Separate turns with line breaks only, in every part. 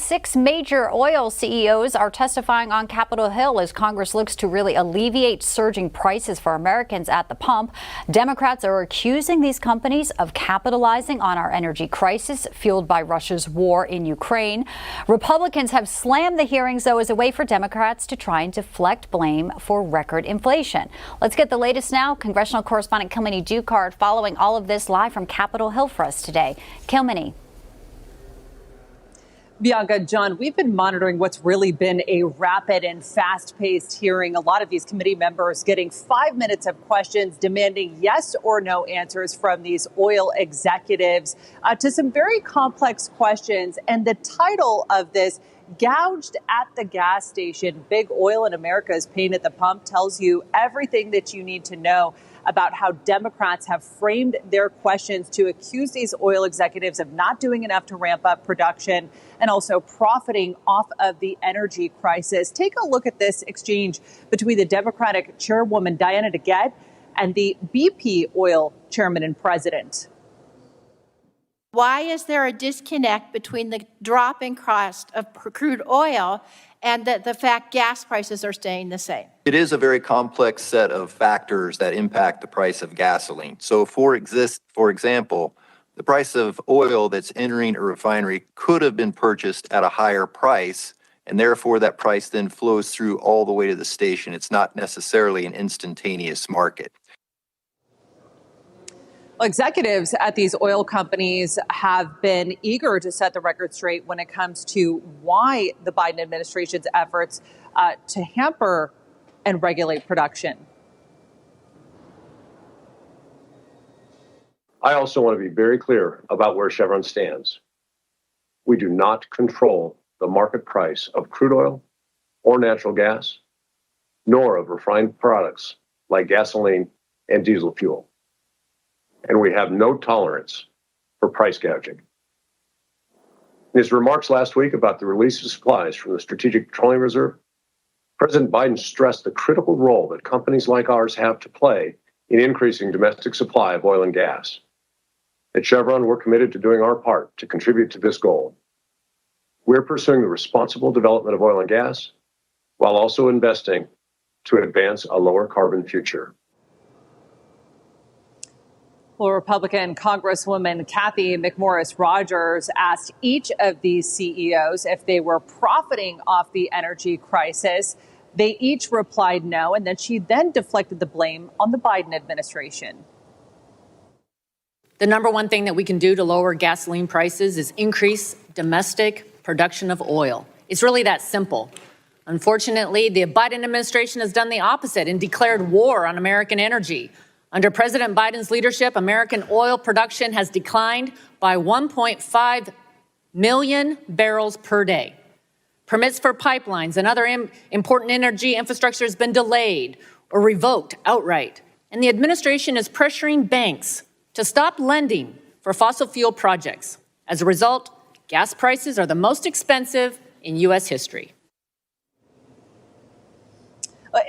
6 major oil CEOs are testifying on Capitol Hill as Congress looks to really alleviate surging prices for Americans at the pump. Democrats are accusing these companies of capitalizing on our energy crisis fueled by Russia's war in Ukraine. Republicans have slammed the hearings, though, as a way for Democrats to try and deflect blame for record inflation. Let's get the latest now. Congressional correspondent Kilmeny Ducard following all of this live from Capitol Hill for us today. Kilmeny.
Bianca, John, we've been monitoring what's really been a rapid and fast-paced hearing. A lot of these committee members getting 5 minutes of questions, demanding yes or no answers from these oil executives to some very complex questions. And the title of this, Gouged at the Gas Station, Big Oil in America's Pain at the Pump, tells you everything that you need to know about how Democrats have framed their questions to accuse these oil executives of not doing enough to ramp up production and also profiting off of the energy crisis. Take a look at this exchange between the Democratic chairwoman Diana DeGette and the BP oil chairman and president.
Why is there a disconnect between the drop in cost of crude oil and the fact gas prices are staying the same?
It is a very complex set of factors that impact the price of gasoline. So for example, the price of oil that's entering a refinery could have been purchased at a higher price, and therefore that price then flows through all the way to the station. It's not necessarily an instantaneous market.
Well, executives at these oil companies have been eager to set the record straight when it comes to why the Biden administration's efforts to hamper and regulate production.
I also want to be very clear about where Chevron stands. We do not control the market price of crude oil or natural gas, nor of refined products like gasoline and diesel fuel. And we have no tolerance for price gouging. In his remarks last week about the release of supplies from the Strategic Petroleum Reserve, President Biden stressed the critical role that companies like ours have to play in increasing domestic supply of oil and gas. At Chevron, we're committed to doing our part to contribute to this goal. We're pursuing the responsible development of oil and gas while also investing to advance a lower carbon future.
Well, Republican Congresswoman Kathy McMorris Rodgers asked each of these CEOs if they were profiting off the energy crisis. They each replied no, and then she deflected the blame on the Biden administration.
The number one thing that we can do to lower gasoline prices is increase domestic production of oil. It's really that simple. Unfortunately, the Biden administration has done the opposite and declared war on American energy. Under President Biden's leadership, American oil production has declined by 1.5 million barrels per day. Permits for pipelines and other important energy infrastructure has been delayed or revoked outright. And the administration is pressuring banks to stop lending for fossil fuel projects. As a result, gas prices are the most expensive in U.S. history.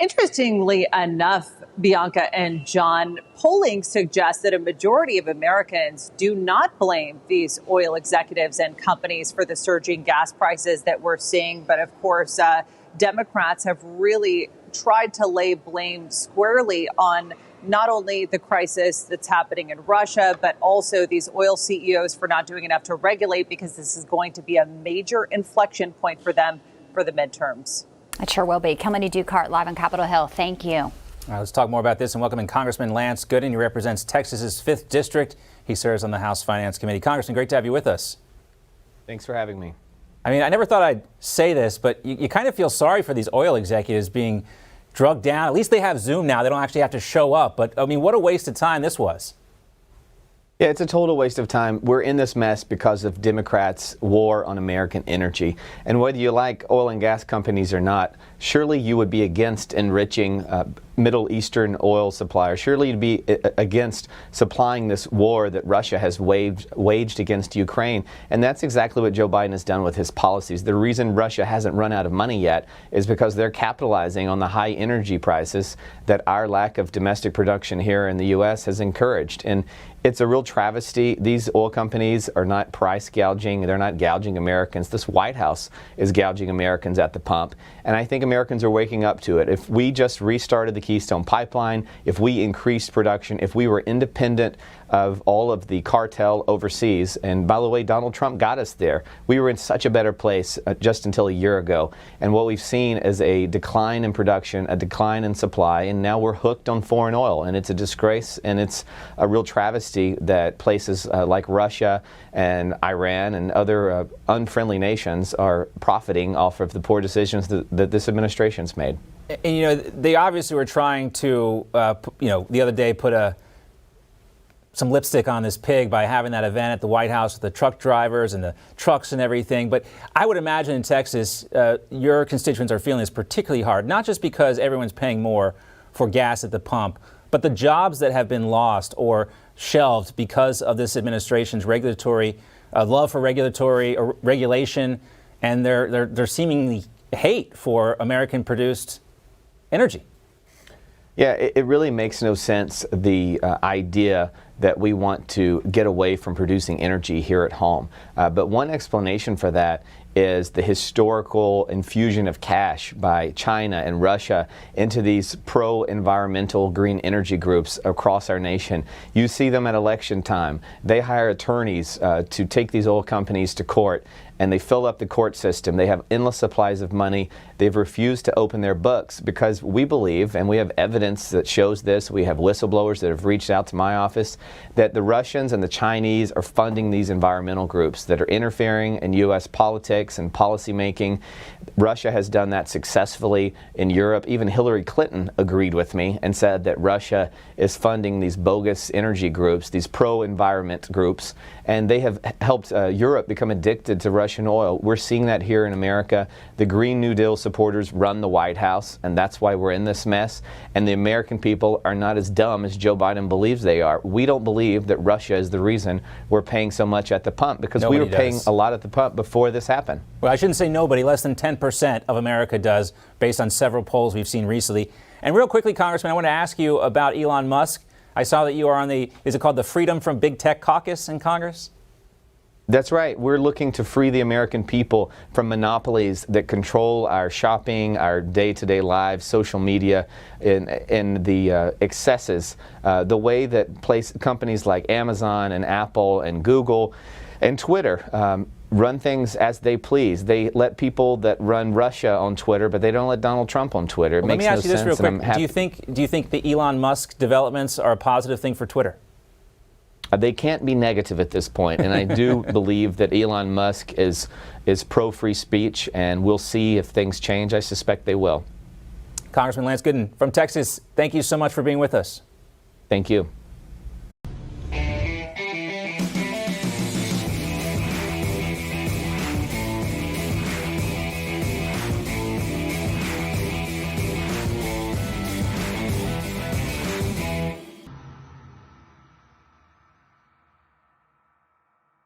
Interestingly enough, Bianca and John, polling suggests that a majority of Americans do not blame these oil executives and companies for the surging gas prices that we're seeing. But of course, Democrats have really tried to lay blame squarely on not only the crisis that's happening in Russia, but also these oil CEOs for not doing enough to regulate, because this is going to be a major inflection point for them for the midterms.
It sure will be. Kilmeny Ducard live on Capitol Hill. Thank you.
All right, let's talk more about this and welcoming Congressman Lance Gooden. He represents Texas's 5th District. He serves on the House Finance Committee. Congressman, great to have you with us.
Thanks for having me.
I mean, I never thought I'd say this, but you kind of feel sorry for these oil executives being drugged down. At least they have Zoom now. They don't actually have to show up. But, I mean, what a waste of time this was.
Yeah, it's a total waste of time. We're in this mess because of Democrats' war on American energy. And whether you like oil and gas companies or not, surely you would be against enriching Middle Eastern oil supplier. Surely you'd be against supplying this war that Russia has waged against Ukraine. And that's exactly what Joe Biden has done with his policies. The reason Russia hasn't run out of money yet is because they're capitalizing on the high energy prices that our lack of domestic production here in the U.S. has encouraged. And it's a real travesty. These oil companies are not price gouging. They're not gouging Americans. This White House is gouging Americans at the pump. And I think Americans are waking up to it. If we just restarted the Keystone Pipeline, if we increased production, if we were independent of all of the cartel overseas, and by the way, Donald Trump got us there. We were in such a better place just until a year ago. And what we've seen is a decline in production, a decline in supply, and now we're hooked on foreign oil. And it's a disgrace, and it's a real travesty that places like Russia and Iran and other unfriendly nations are profiting off of the poor decisions that this administration's made.
And, you know, they obviously were trying to, the other day put some lipstick on this pig by having that event at the White House with the truck drivers and the trucks and everything. But I would imagine in Texas, your constituents are feeling this particularly hard, not just because everyone's paying more for gas at the pump, but the jobs that have been lost or shelved because of this administration's regulatory love for regulatory regulation and their seemingly hate for American-produced energy.
Yeah, it really makes no sense, the idea that we want to get away from producing energy here at home. But one explanation for that is the historical infusion of cash by China and Russia into these pro-environmental green energy groups across our nation. You see them at election time. They hire attorneys to take these oil companies to court, and they fill up the court system. They have endless supplies of money. They've refused to open their books because we believe, and we have evidence that shows this, we have whistleblowers that have reached out to my office, that the Russians and the Chinese are funding these environmental groups that are interfering in U.S. politics and policy making. Russia has done that successfully in Europe. Even Hillary Clinton agreed with me and said that Russia is funding these bogus energy groups, these pro-environment groups, and they have helped Europe become addicted to Russian oil. We're seeing that here in America. The Green New Deal supporters run the White House, and that's why we're in this mess. And the American people are not as dumb as Joe Biden believes they are. We don't believe that Russia is the reason we're paying so much at the pump, because we were paying a lot at the pump before this happened.
Well, I shouldn't say nobody. Less than 10% of America does, based on several polls we've seen recently. And real quickly, Congressman, I want to ask you about Elon Musk. I saw that you are on the, is it called the Freedom from Big Tech Caucus in Congress?
That's right. We're looking to free the American people from monopolies that control our shopping, our day-to-day lives, social media, and the excesses. The way that companies like Amazon and Apple and Google and Twitter run things as they please. They let people that run Russia on Twitter, but they don't let Donald Trump on Twitter.
Well, let me ask you this real quick. Do you think the Elon Musk developments are a positive thing for Twitter?
They can't be negative at this point, and I do believe that Elon Musk is pro-free speech, and we'll see if things change. I suspect they will.
Congressman Lance Gooden from Texas, thank you so much for being with us.
Thank you.